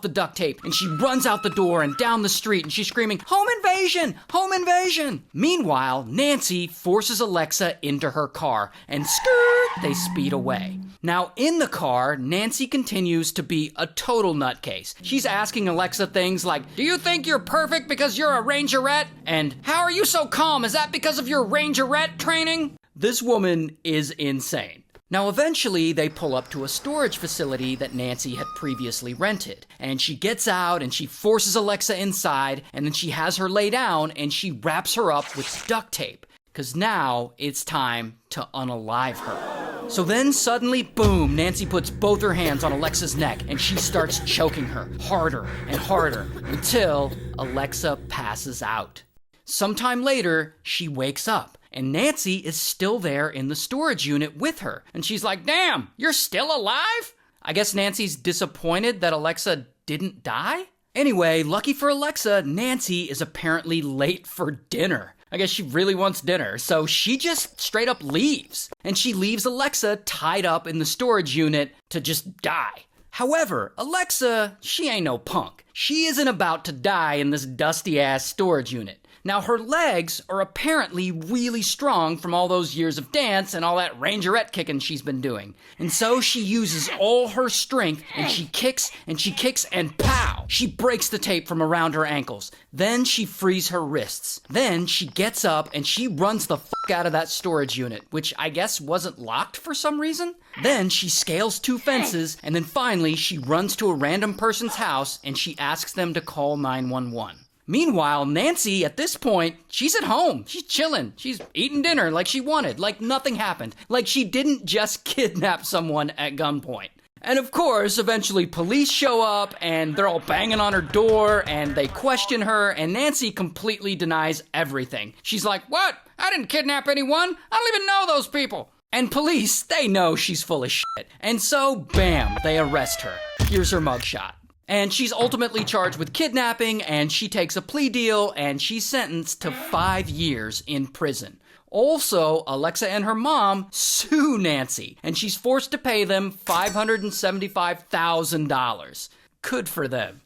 the duct tape, and she runs out the door and down the street, and she's screaming, "Home invasion! Home invasion!" Meanwhile, Nancy forces Alexa into her car, and skirt, they speed away. Now, in the car, Nancy continues to be a total nutcase. She's asking Alexa things like, "Do you think you're perfect because you're a rangerette?" And, "How are you so calm? Is that because of your rangerette training?" This woman is insane. Now, eventually, they pull up to a storage facility that Nancy had previously rented. And she gets out and she forces Alexa inside, and then she has her lay down and she wraps her up with duct tape. Because now it's time to unalive her. So then suddenly, boom, Nancy puts both her hands on Alexa's neck and she starts choking her harder and harder until Alexa passes out. Sometime later, she wakes up. And Nancy is still there in the storage unit with her. And she's like, "Damn, you're still alive?" I guess Nancy's disappointed that Alexa didn't die? Anyway, lucky for Alexa, Nancy is apparently late for dinner. I guess she really wants dinner, so she just straight up leaves. And she leaves Alexa tied up in the storage unit to just die. However, Alexa, she ain't no punk. She isn't about to die in this dusty-ass storage unit. Now, her legs are apparently really strong from all those years of dance and all that rangerette kicking she's been doing. And so she uses all her strength, and she kicks, and pow! She breaks the tape from around her ankles. Then she frees her wrists. Then she gets up and she runs the fuck out of that storage unit, which I guess wasn't locked for some reason. Then she scales 2 fences, and then finally she runs to a random person's house and she asks them to call 911. Meanwhile, Nancy, at this point, she's at home. She's chilling. She's eating dinner like she wanted, like nothing happened. Like she didn't just kidnap someone at gunpoint. And of course, eventually police show up and they're all banging on her door and they question her, and Nancy completely denies everything. She's like, "What? I didn't kidnap anyone. I don't even know those people." And police, they know she's full of shit. And so, bam, they arrest her. Here's her mugshot. And she's ultimately charged with kidnapping, and she takes a plea deal, and she's sentenced to 5 years in prison. Also, Alexa and her mom sue Nancy, and she's forced to pay them $575,000. Good for them.